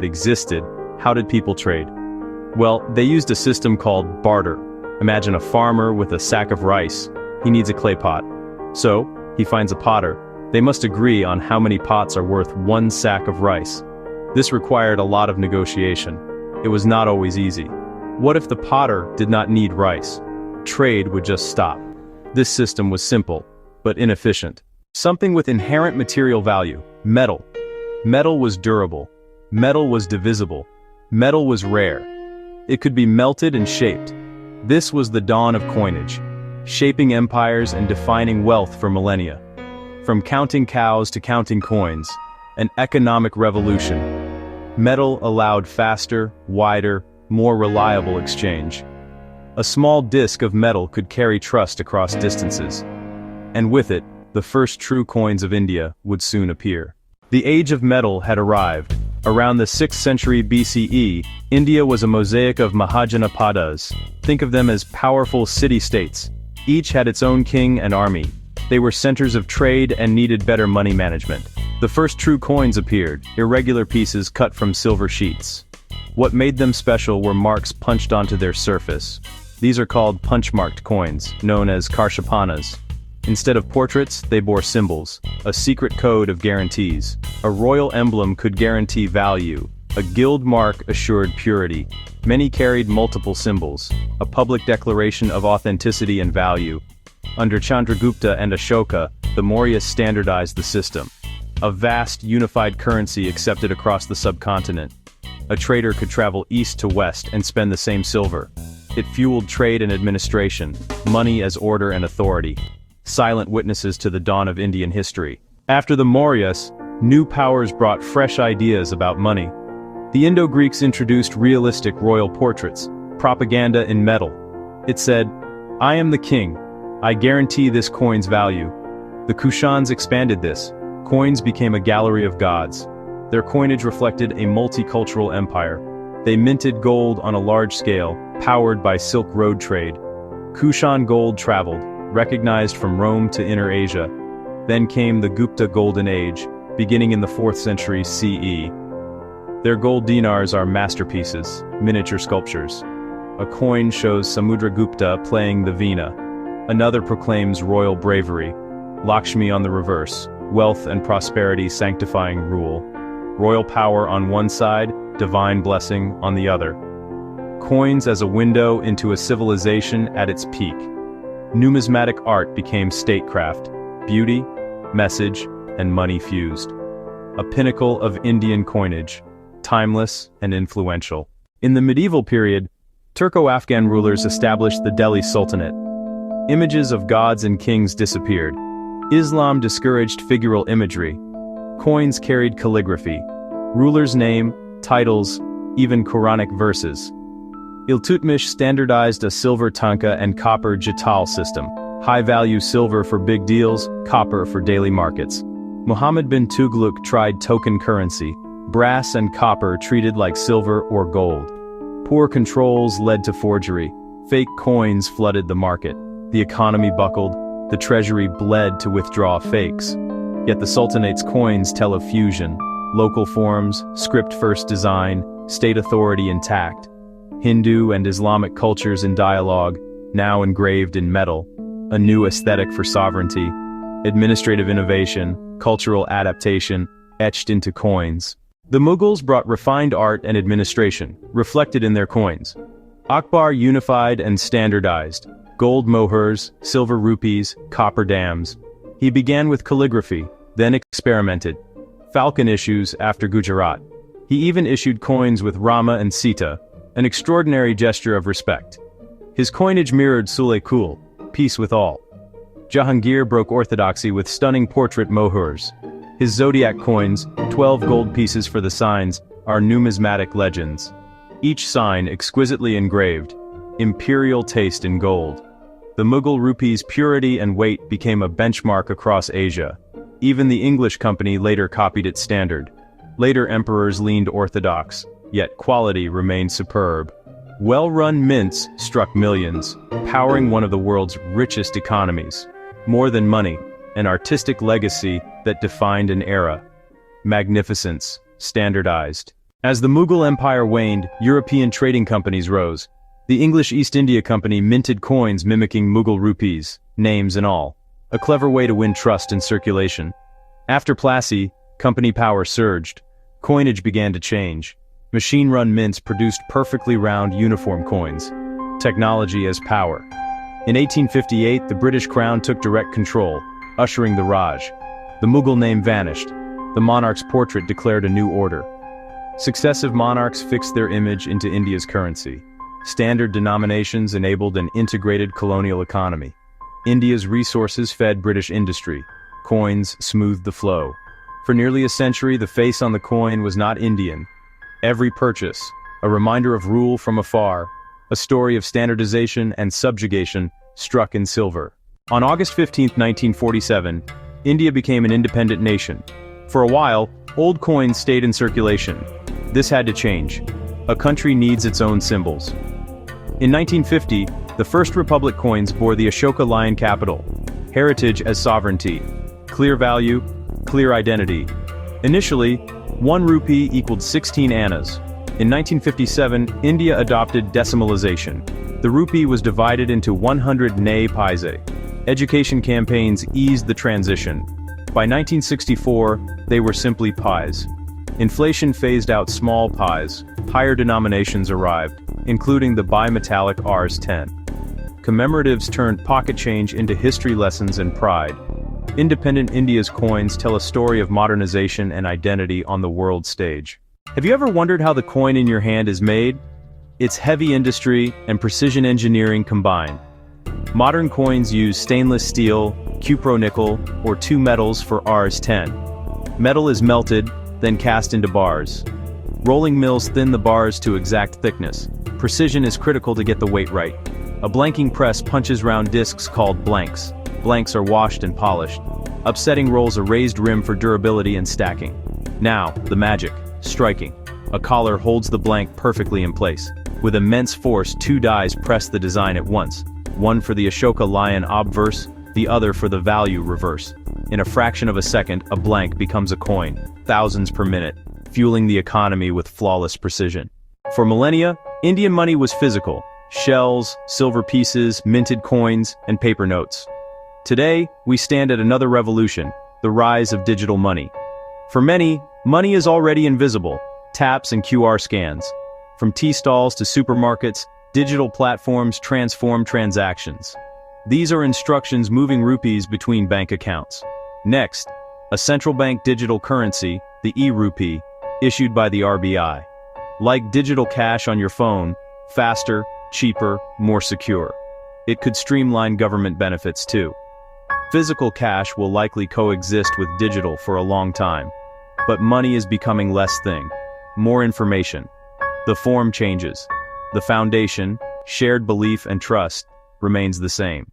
existed, how did people trade? Well, they used a system called barter. Imagine a farmer with a sack of rice. He needs a clay pot. So, he finds a potter. They must agree on how many pots are worth one sack of rice. This required a lot of negotiation. It was not always easy. What if the potter did not need rice? Trade would just stop. This system was simple, but inefficient. Something with inherent material value, metal. Metal was durable. Metal was divisible. Metal was rare. It could be melted and shaped. This was the dawn of coinage, shaping empires and defining wealth for millennia. From counting cows to counting coins, an economic revolution. Metal allowed faster, wider, more reliable exchange. A small disc of metal could carry trust across distances. And with it, the first true coins of India would soon appear. The age of metal had arrived. Around the 6th century BCE, India was a mosaic of Mahajanapadas. Think of them as powerful city-states. Each had its own king and army. They were centers of trade and needed better money management. The first true coins appeared, irregular pieces cut from silver sheets. What made them special were marks punched onto their surface. These are called punch-marked coins, known as karshapanas. Instead of portraits, they bore symbols, a secret code of guarantees. A royal emblem could guarantee value. A guild mark assured purity. Many carried multiple symbols, a public declaration of authenticity and value. Under Chandragupta and Ashoka, the Mauryas standardized the system. A vast, unified currency accepted across the subcontinent. A trader could travel east to west and spend the same silver. It fueled trade and administration, money as order and authority. Silent witnesses to the dawn of Indian history. After the Mauryas, new powers brought fresh ideas about money. The Indo-Greeks introduced realistic royal portraits, propaganda in metal. It said, "I am the king. I guarantee this coin's value." The Kushans expanded this. Coins became a gallery of gods. Their coinage reflected a multicultural empire. They minted gold on a large scale, powered by Silk Road trade. Kushan gold traveled, recognized from Rome to Inner Asia. Then came the Gupta Golden Age, beginning in the 4th century CE. Their gold dinars are masterpieces, miniature sculptures. A coin shows Samudragupta playing the veena. Another proclaims royal bravery. Lakshmi on the reverse, wealth and prosperity sanctifying rule. Royal power on one side, divine blessing on the other. Coins as a window into a civilization at its peak. Numismatic art became statecraft, beauty, message, and money fused. A pinnacle of Indian coinage, timeless and influential. In the medieval period, Turco-Afghan rulers established the Delhi Sultanate. Images of gods and kings disappeared. Islam discouraged figural imagery. Coins carried calligraphy. Ruler's name, titles, even Quranic verses. Iltutmish standardized a silver tanka and copper jital system. High-value silver for big deals, copper for daily markets. Muhammad bin Tughlaq tried token currency. Brass and copper treated like silver or gold. Poor controls led to forgery. Fake coins flooded the market. The economy buckled. The treasury bled to withdraw fakes. Yet the Sultanate's coins tell of fusion. Local forms, script-first design, state authority intact. Hindu and Islamic cultures in dialogue, now engraved in metal. A new aesthetic for sovereignty. Administrative innovation, cultural adaptation, etched into coins. The Mughals brought refined art and administration, reflected in their coins. Akbar unified and standardized. Gold mohurs, silver rupees, copper dams. He began with calligraphy, then experimented. Falcon issues after Gujarat. He even issued coins with Rama and Sita, an extraordinary gesture of respect. His coinage mirrored Sule Kul, peace with all. Jahangir broke orthodoxy with stunning portrait mohurs. His zodiac coins, 12 gold pieces for the signs, are numismatic legends. Each sign exquisitely engraved, imperial taste in gold. The Mughal rupee's purity and weight became a benchmark across Asia. Even the English company later copied its standard. Later emperors leaned orthodox, yet quality remained superb. Well-run mints struck millions, powering one of the world's richest economies. More than money, an artistic legacy that defined an era. Magnificence, standardized, As the Mughal Empire waned, European trading companies rose. The English East India Company minted coins mimicking Mughal rupees, names and all. A clever way to win trust in circulation. After Plassey, company power surged. Coinage began to change. Machine-run mints produced perfectly round uniform coins. Technology as power. In 1858, the British Crown took direct control, ushering the Raj. The Mughal name vanished. The monarch's portrait declared a new order. Successive monarchs fixed their image into India's currency. Standard denominations enabled an integrated colonial economy. India's resources fed British industry. Coins smoothed the flow. For nearly a century, the face on the coin was not Indian. Every purchase, a reminder of rule from afar, a story of standardization and subjugation, struck in silver. On August 15, 1947, India became an independent nation. For a while, old coins stayed in circulation. This had to change. A country needs its own symbols. In 1950, the first republic coins bore the Ashoka lion capital. Heritage as sovereignty. Clear value, clear identity. Initially, 1 rupee equaled 16 annas. In 1957, India adopted decimalization. The rupee was divided into 100 ney paise. Education campaigns eased the transition. By 1964, they were simply pies. Inflation phased out small pies. Higher denominations arrived, including the bimetallic Rs10. Commemoratives turned pocket change into history lessons and pride. Independent India's coins tell a story of modernization and identity on the world stage. Have you ever wondered how the coin in your hand is made? It's heavy industry and precision engineering combined. Modern coins use stainless steel, cupronickel, or 2 metals for Rs10. Metal is melted, then cast into bars. Rolling mills thin the bars to exact thickness. Precision is critical to get the weight right. A blanking press punches round discs called blanks. Blanks are washed and polished. Upsetting rolls a raised rim for durability and stacking. Now, the magic. Striking. A collar holds the blank perfectly in place. With immense force, 2 dies press the design at once. One for the Ashoka lion obverse, the other for the value reverse. In a fraction of a second, a blank becomes a coin, thousands per minute, fueling the economy with flawless precision. For millennia, Indian money was physical. Shells, silver pieces, minted coins, and paper notes. Today, we stand at another revolution, the rise of digital money. For many, money is already invisible, taps and QR scans. From tea stalls to supermarkets, digital platforms transform transactions. These are instructions moving rupees between bank accounts. Next, a central bank digital currency, the e-rupee, issued by the RBI. Like digital cash on your phone, faster, cheaper, more secure. It could streamline government benefits too. Physical cash will likely coexist with digital for a long time. But money is becoming less thing. More information. The form changes. The foundation, shared belief and trust, remains the same.